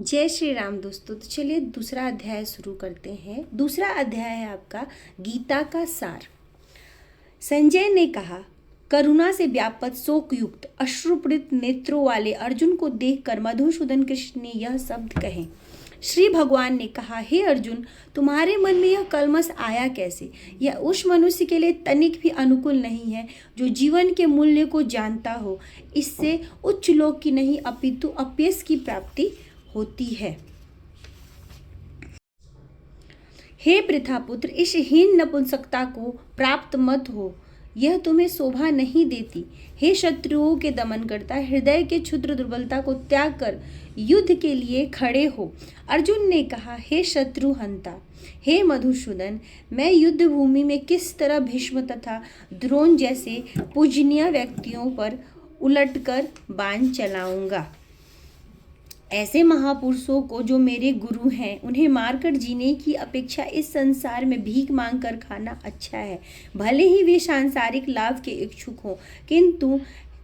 जय श्री राम दोस्तों। तो चलिए दूसरा अध्याय शुरू करते हैं। दूसरा अध्याय है आपका गीता का सार। संजय ने कहा, करुणा से व्याप्त शोकयुक्त अश्रुपूरित नेत्रों वाले अर्जुन को देखकर मधुसूदन कृष्ण ने यह शब्द कहे। श्री भगवान ने कहा, हे अर्जुन, तुम्हारे मन में यह कलमश आया कैसे? यह उस मनुष्य के लिए तनिक भी अनुकूल नहीं है जो जीवन के मूल्य को जानता हो। इससे उच्च लोक की नहीं अपितु अपयश की प्राप्ति होती है। हे पृथापुत्र, इस हीन नपुंसकता को प्राप्त मत हो, यह तुम्हें शोभा नहीं देती। हे शत्रुओं के दमन करता, हृदय के क्षुद्र दुर्बलता को त्याग कर युद्ध के लिए खड़े हो। अर्जुन ने कहा, हे शत्रु हंता, हे मधुसूदन, मैं युद्ध भूमि में किस तरह भीष्म तथा द्रोण जैसे पूजनीय व्यक्तियों पर उलटकर बाण चलाऊंगा। ऐसे महापुरुषों को जो मेरे गुरु हैं, उन्हें मारकर जीने की अपेक्षा इस संसार में भीख मांगकर खाना अच्छा है। भले ही वे सांसारिक लाभ के इच्छुक हों, किंतु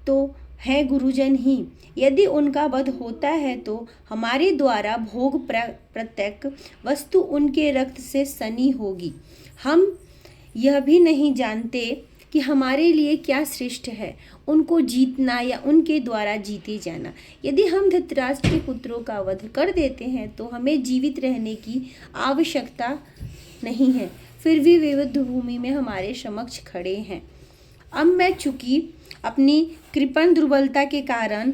तो है गुरुजन ही। यदि उनका वध होता है तो हमारे द्वारा भोग प्रत्येक वस्तु उनके रक्त से सनी होगी। हम यह भी नहीं जानते कि हमारे लिए क्या श्रेष्ठ है, उनको जीतना या उनके द्वारा जीते जाना। यदि हम धृतराष्ट्र के पुत्रों का वध कर देते हैं तो हमें जीवित रहने की आवश्यकता नहीं है, फिर भी वे युद्ध भूमि में हमारे समक्ष खड़े हैं। अब मैं चूंकि अपनी कृपण दुर्बलता के कारण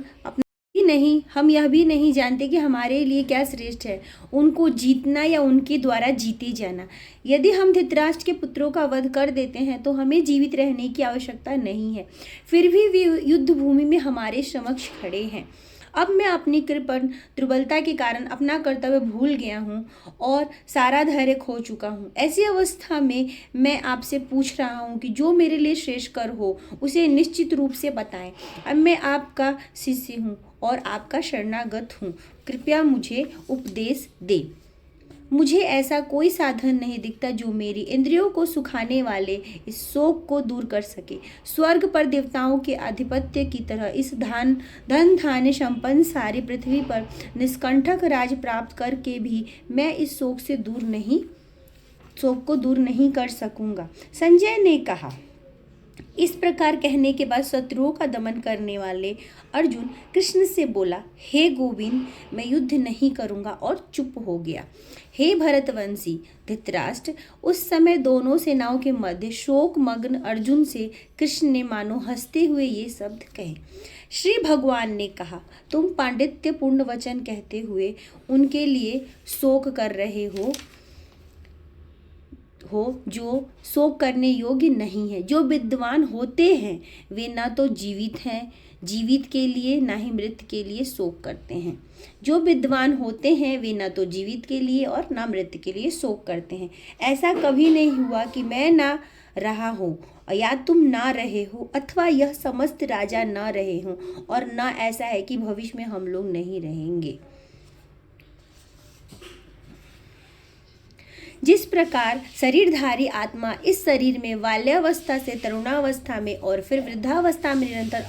हम यह भी नहीं जानते कि हमारे लिए क्या श्रेष्ठ है, उनको जीतना या उनके द्वारा जीते जाना। यदि हम धृतराष्ट्र के पुत्रों का वध कर देते हैं तो हमें जीवित रहने की आवश्यकता नहीं है, फिर भी वे युद्ध भूमि में हमारे समक्ष खड़े हैं। अब मैं अपनी कृपण दुर्बलता के कारण अपना कर्तव्य भूल गया हूँ और सारा धैर्य खो चुका हूँ। ऐसी अवस्था में मैं आपसे पूछ रहा हूँ कि जो मेरे लिए श्रेष्ठ कर हो उसे निश्चित रूप से बताएं। अब मैं आपका शिष्य हूँ और आपका शरणागत हूँ, कृपया मुझे उपदेश दे। मुझे ऐसा कोई साधन नहीं दिखता जो मेरी इंद्रियों को सुखाने वाले इस शोक को दूर कर सके। स्वर्ग पर देवताओं के आधिपत्य की तरह इस धन धान्य संपन्न सारी पृथ्वी पर निष्कंटक राज प्राप्त करके भी मैं इस शोक को दूर नहीं कर सकूंगा। संजय ने कहा। इस प्रकार कहने के बाद शत्रुओं का दमन करने वाले अर्जुन कृष्ण से बोला, हे गोविंद, मैं युद्ध नहीं करूंगा, और चुप हो गया। हे भरतवंशी धृतराष्ट्र, उस समय दोनों सेनाओं के मध्य शोक मग्न अर्जुन से कृष्ण ने मानो हंसते हुए ये शब्द कहे। श्री भगवान ने कहा, तुम पांडित्यपूर्ण वचन कहते हुए उनके लिए शोक कर रहे हो जो शोक करने योग्य नहीं है। जो विद्वान होते हैं वे न तो जीवित के लिए न ही मृत के लिए शोक करते हैं। जो विद्वान होते हैं वे न तो जीवित के लिए और न मृत के लिए शोक करते हैं। ऐसा कभी नहीं हुआ कि मैं ना रहा हूँ या तुम ना रहे हो, अथवा यह समस्त राजा ना रहे हों, और न ऐसा है कि भविष्य में हम लोग नहीं रहेंगे। जिस प्रकार शरीरधारी आत्मा इस शरीर में बाल्यावस्था से तरुणावस्था में और फिर वृद्धावस्था में निरंतर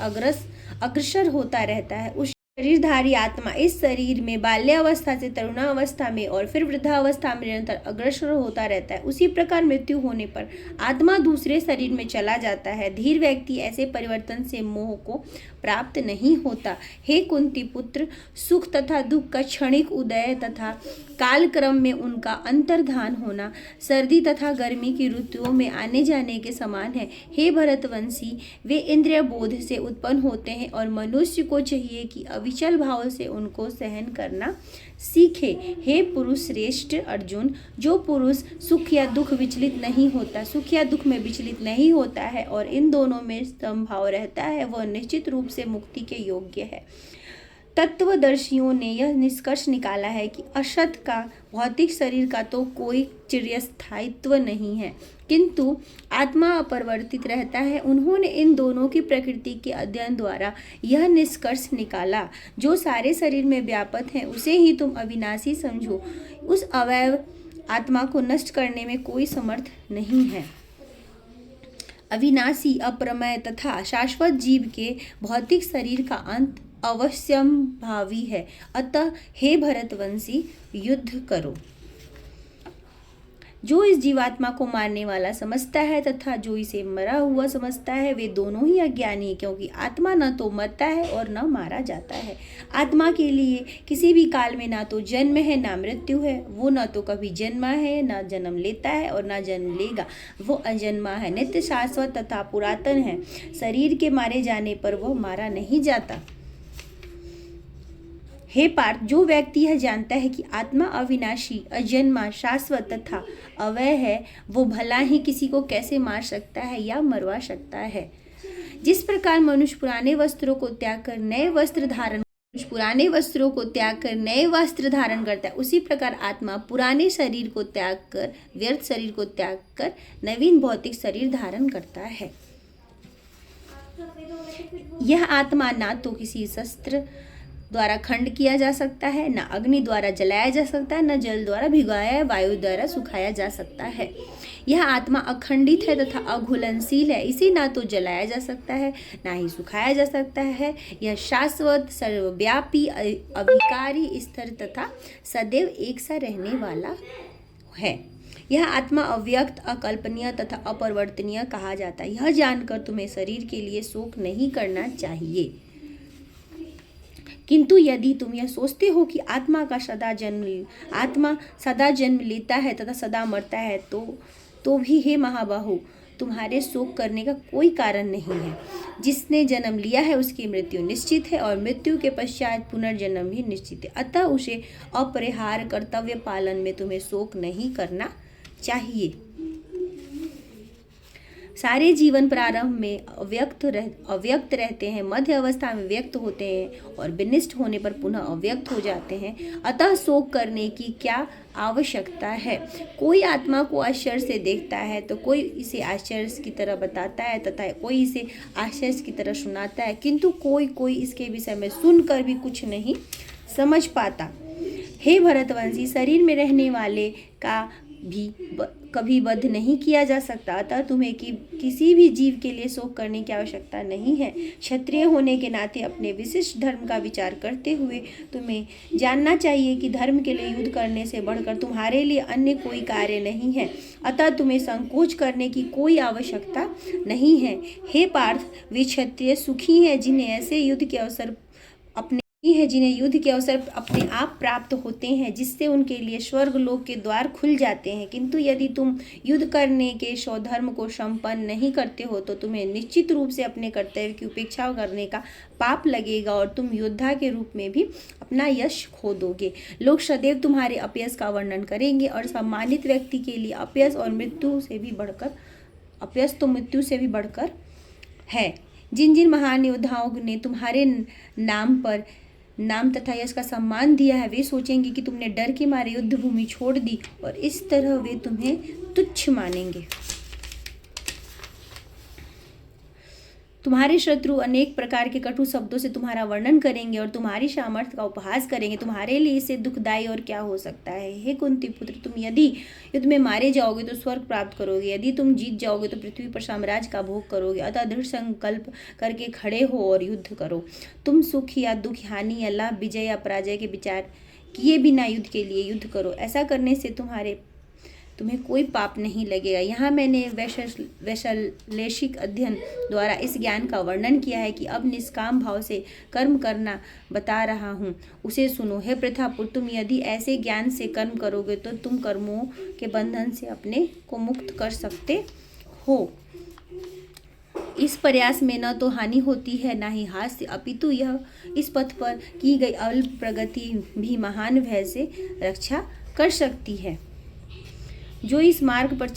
अग्रसर होता रहता है, उस शरीरधारी आत्मा इस शरीर में बाल्यावस्था से तरुणावस्था में और फिर वृद्धावस्था में निरंतर अग्रसर होता रहता है, उसी प्रकार मृत्यु होने पर आत्मा दूसरे शरीर में चला जाता है। धीर व्यक्ति ऐसे परिवर्तन से मोह को प्राप्त नहीं होता। हे कुंती पुत्र, सुख तथा दुख का क्षणिक उदय तथा कालक्रम में उनका अंतर्धान होना सर्दी तथा गर्मी की ऋतुओं में आने जाने के समान है। हे भरतवंशी, वे इंद्रिय बोध से उत्पन्न होते हैं और मनुष्य को चाहिए कि अविचल भाव से उनको सहन करना सीखे। हे पुरुष श्रेष्ठ अर्जुन, जो पुरुष सुख या दुख में विचलित नहीं होता है और इन दोनों में समभाव रहता है, वह निश्चित रूप से मुक्ति के योग्य है। तत्वदर्शियों ने यह निष्कर्ष निकाला है कि असत का भौतिक शरीर का तो कोई चिरस्थायित्व नहीं है, किंतु आत्मा अपरिवर्तित रहता है। उन्होंने इन दोनों की प्रकृति के अध्ययन द्वारा यह निष्कर्ष निकाला, जो सारे शरीर में व्यापक है उसे ही तुम अविनाशी समझो। उस अवयव आत्मा को नष्ट करने में कोई समर्थ नहीं है। अविनाशी, अप्रमेय तथा शाश्वत जीव के भौतिक शरीर का अंत अवश्यम भावी है। अतः हे भरतवंशी, युद्ध करो। जो इस जीवात्मा को मारने वाला समझता है तथा जो इसे मरा हुआ समझता है, वे दोनों ही अज्ञानी है, क्योंकि आत्मा न तो मरता है और न मारा जाता है। आत्मा के लिए किसी भी काल में ना तो जन्म है ना मृत्यु है। वो न तो कभी जन्मा है, न जन्म लेता है और न जन्म लेगा। वो अजन्मा है, नित्य, शाश्वत तथा पुरातन है। शरीर के मारे जाने पर वह मारा नहीं जाता। हे पार्थ, जो व्यक्ति यह जानता है कि आत्मा अविनाशी, अजन्मा, शाश्वत तथा अव्यय है, वो भला ही किसी को कैसे मार सकता है या मरवा सकता है। जिस प्रकार मनुष्य पुराने वस्त्रों को त्याग कर नए वस्त्र धारण करता है, उसी प्रकार आत्मा पुराने शरीर को त्याग कर, व्यर्थ शरीर को त्याग कर नवीन भौतिक शरीर धारण करता है। यह आत्मा ना तो किसी शस्त्र द्वारा खंड किया जा सकता है, न अग्नि द्वारा जलाया जा सकता है, न जल द्वारा भिगाया, वायु द्वारा सुखाया जा सकता है। यह आत्मा अखंडित है तथा अघुलनशील है। इसे ना तो जलाया जा सकता है, ना ही सुखाया जा सकता है। यह शाश्वत, सर्वव्यापी, अविकारी, स्थिर तथा सदैव एक सा रहने वाला है। यह आत्मा अव्यक्त, अकल्पनीय तथा अपरिवर्तनीय कहा जाता है। यह जानकर तुम्हें शरीर के लिए शोक नहीं करना चाहिए। किंतु यदि तुम यह सोचते हो कि आत्मा सदा जन्म लेता है तथा सदा मरता है, तो भी हे महाबाहु, तुम्हारे शोक करने का कोई कारण नहीं है। जिसने जन्म लिया है उसकी मृत्यु निश्चित है और मृत्यु के पश्चात पुनर्जन्म भी निश्चित है। अतः उसे अपरिहार्य कर्तव्य पालन में तुम्हें शोक नहीं करना चाहिए। सारे जीवन प्रारंभ में अव्यक्त रहते हैं, मध्य अवस्था में व्यक्त होते हैं और विनिष्ट होने पर पुनः अव्यक्त हो जाते हैं। अतः शोक करने की क्या आवश्यकता है। कोई आत्मा को आश्चर्य से देखता है तो कोई इसे आश्चर्य की तरह बताता है तथा कोई इसे आश्चर्य की तरह सुनाता है, किंतु कोई इसके विषय में सुनकर भी कुछ नहीं समझ पाता। हे भरतवंशी, शरीर में रहने वाले का भी कभी वध नहीं किया जा सकता। अतः तुम्हें किसी भी जीव के लिए शोक करने की आवश्यकता नहीं है। क्षत्रिय होने के नाते अपने विशिष्ट धर्म का विचार करते हुए तुम्हें जानना चाहिए कि धर्म के लिए युद्ध करने से बढ़कर तुम्हारे लिए अन्य कोई कार्य नहीं है। अतः तुम्हें संकोच करने की कोई आवश्यकता नहीं है। हे पार्थ, वे क्षत्रिय सुखी हैं जिन्हें ऐसे युद्ध के अवसर अपने आप प्राप्त होते हैं, जिससे उनके लिए स्वर्ग लोक के द्वार खुल जाते हैं। किंतु यदि तुम युद्ध करने के स्वधर्म को संपन्न नहीं करते हो तो तुम्हें निश्चित रूप से अपने कर्तव्य की उपेक्षा करने का पाप लगेगा और तुम योद्धा के रूप में भी अपना यश खो दोगे। लोग सदैव तुम्हारे अपयश का वर्णन करेंगे और सम्मानित व्यक्ति के लिए अपयश मृत्यु से भी बढ़कर है। जिन महान योद्धाओं ने तुम्हारे नाम तथा यश का सम्मान दिया है, वे सोचेंगे कि तुमने डर के मारे युद्ध भूमि छोड़ दी और इस तरह वे तुम्हें तुच्छ मानेंगे। तुम्हारे शत्रु अनेक प्रकार के कटु शब्दों से तुम्हारा वर्णन करेंगे और तुम्हारी सामर्थ्य का उपहास करेंगे। तुम्हारे लिए इससे दुखदायी और क्या हो सकता है। हे कुंती पुत्र, तुम यदि युद्ध में मारे जाओगे तो स्वर्ग प्राप्त करोगे, यदि तुम जीत जाओगे तो पृथ्वी पर साम्राज्य का भोग करोगे। अतः दृढ़ संकल्प करके खड़े हो और युद्ध करो। तुम सुख या दुख, हानि या लाभ, विजय या पराजय के विचार किए बिना युद्ध के लिए युद्ध करो। ऐसा करने से तुम्हें कोई पाप नहीं लगेगा। यहाँ मैंने वैशलेषिक अध्ययन द्वारा इस ज्ञान का वर्णन किया है कि अब निष्काम भाव से कर्म करना बता रहा हूँ, उसे सुनो। हे प्रथापुत्र, तुम यदि ऐसे ज्ञान से कर्म करोगे तो तुम कर्मों के बंधन से अपने को मुक्त कर सकते हो। इस प्रयास में न तो हानि होती है न ही हास्य, अपितु यह इस पथ पर की गई अल्प प्रगति भी महान भय से रक्षा कर सकती है। जो इस मार्ग पर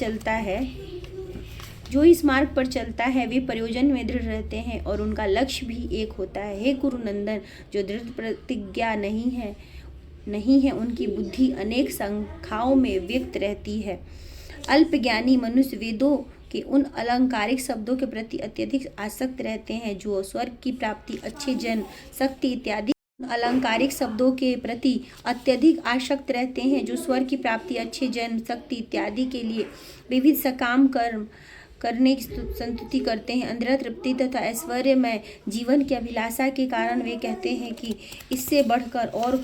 चलता है वे प्रयोजन में दृढ़ रहते हैं और उनका लक्ष्य भी एक होता है। हे कुरुनंदन, जो दृढ़ प्रतिज्ञा नहीं है उनकी बुद्धि अनेक संख्याओं में व्यक्त रहती है। अल्पज्ञानी मनुष्य वेदों के उन अलंकारिक शब्दों के प्रति अत्यधिक आसक्त रहते हैं जो स्वर्ग की प्राप्ति, अच्छे जन, शक्ति इत्यादि अलंकारिक शब्दों के प्रति अत्यधिक आसक्त रहते हैं जो स्वर्ग की प्राप्ति, अच्छे जन, शक्ति इत्यादि के लिए विविध सकाम कर्म करने की संतुष्टि करते हैं। अंदर तृप्ति तथा ऐश्वर्यमय जीवन की अभिलाषा के कारण वे कहते हैं कि इससे बढ़कर और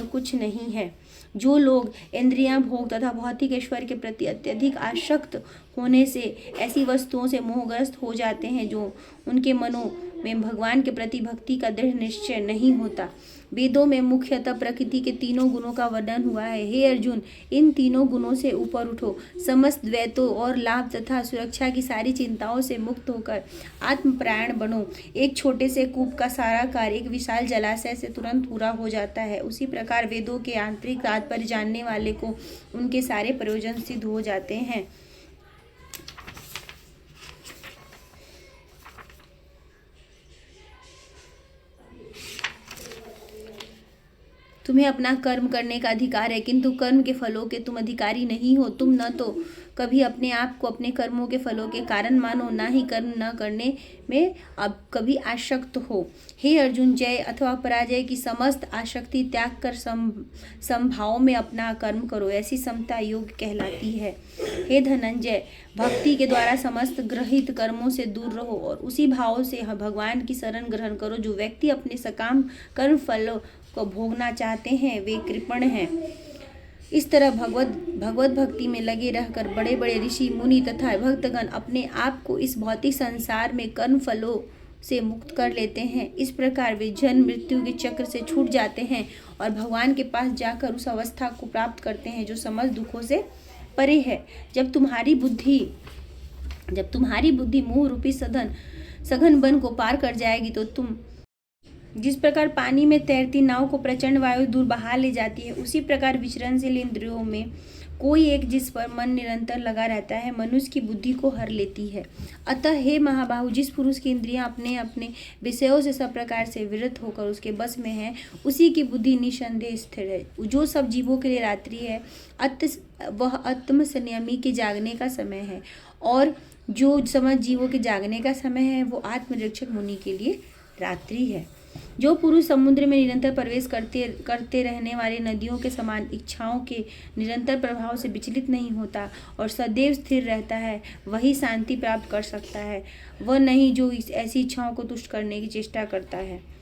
कुछ नहीं है। जो लोग इंद्रियां, भोग तथा भौतिक ऐश्वर्य के प्रति अत्यधिक आसक्त होने से ऐसी वस्तुओं से मोहग्रस्त हो जाते हैं जो उनके मनों में भगवान के प्रति भक्ति का दृढ़ निश्चय नहीं होता। वेदों में मुख्यतः प्रकृति के तीनों गुणों का वर्णन हुआ है। हे अर्जुन, इन तीनों गुणों से ऊपर उठो, समस्त द्वैतों और लाभ तथा सुरक्षा की सारी चिंताओं से मुक्त होकर आत्मपरायण बनो। एक छोटे से कूप का सारा कार्य एक विशाल जलाशय से तुरंत पूरा हो जाता है, उसी प्रकार वेदों के आंतरिक तात्पर्य जानने वाले को उनके सारे प्रयोजन सिद्ध हो जाते हैं। तुम्हें अपना कर्म करने का अधिकार है, किंतु कर्म के फलों के तुम अधिकारी नहीं हो। तुम न तो कभी अपने आप को अपने कर्मों के फलों के कारण मानो, ना ही कर्म न करने में अब कभी आसक्त हो। हे अर्जुन, जय अथवा पराजय की समस्त आसक्ति त्याग कर समभाव में अपना कर्म करो, ऐसी समता योग कहलाती है। हे धनंजय, भक्ति के द्वारा समस्त गृहीत कर्मों से दूर रहो और उसी भाव से भगवान की शरण ग्रहण करो। जो व्यक्ति अपने सकाम कर्म फलों को भोगना चाहते हैं वे कृपण हैं। इस तरह भगवत भक्ति में लगे रहकर बड़े बड़े ऋषि, मुनि तथा भक्तगण अपने आप को इस भौतिक संसार में कर्म फलों से मुक्त कर लेते हैं। इस प्रकार वे जन्म मृत्यु के चक्र से छूट जाते हैं और भगवान के पास जाकर उस अवस्था को प्राप्त करते हैं जो समस्त दुखों से परे है। जब तुम्हारी बुद्धि मोह रूपी सघन वन को पार कर जाएगी तो तुम जिस प्रकार पानी में तैरती नाव को प्रचंड वायु दूर बहा ले जाती है, उसी प्रकार विचरणशील इंद्रियों में कोई एक जिस पर मन निरंतर लगा रहता है मनुष्य की बुद्धि को हर लेती है। अतः हे महाबाहु, जिस पुरुष की इंद्रियां अपने अपने विषयों से सब प्रकार से विरत होकर उसके बस में है, उसी की बुद्धि निसंदेह स्थिर है। जो सब जीवों के लिए रात्रि है वह आत्म संयमी के जागने का समय है, और जो समस्त जीवों के जागने का समय है वो आत्मरक्षक मुनि के लिए रात्रि है। जो पुरुष समुद्र में निरंतर प्रवेश करते रहने वाली नदियों के समान इच्छाओं के निरंतर प्रभाव से विचलित नहीं होता और सदैव स्थिर रहता है, वही शांति प्राप्त कर सकता है। वह नहीं जो ऐसी इच्छाओं को तुष्ट करने की चेष्टा करता है।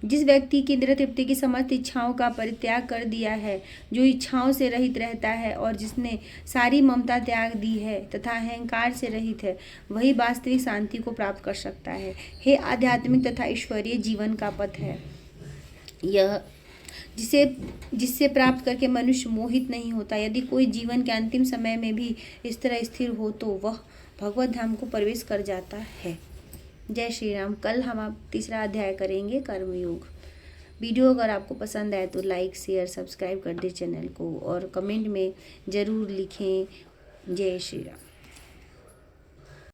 जिस व्यक्ति की इंद्रिय तृप्ति की समस्त इच्छाओं का परित्याग कर दिया है, जो इच्छाओं से रहित रहता है और जिसने सारी ममता त्याग दी है तथा अहंकार से रहित है, वही वास्तविक शांति को प्राप्त कर सकता है। हे आध्यात्मिक तथा ईश्वरीय जीवन का पथ है यह, जिससे प्राप्त करके मनुष्य मोहित नहीं होता। यदि कोई जीवन के अंतिम समय में भी इस तरह स्थिर हो तो वह भगवत धाम को प्रवेश कर जाता है। जय श्री राम। कल हम आप तीसरा अध्याय करेंगे कर्मयोग। वीडियो अगर आपको पसंद आए तो लाइक शेयर सब्सक्राइब कर दें चैनल को और कमेंट में ज़रूर लिखें। जय श्री राम।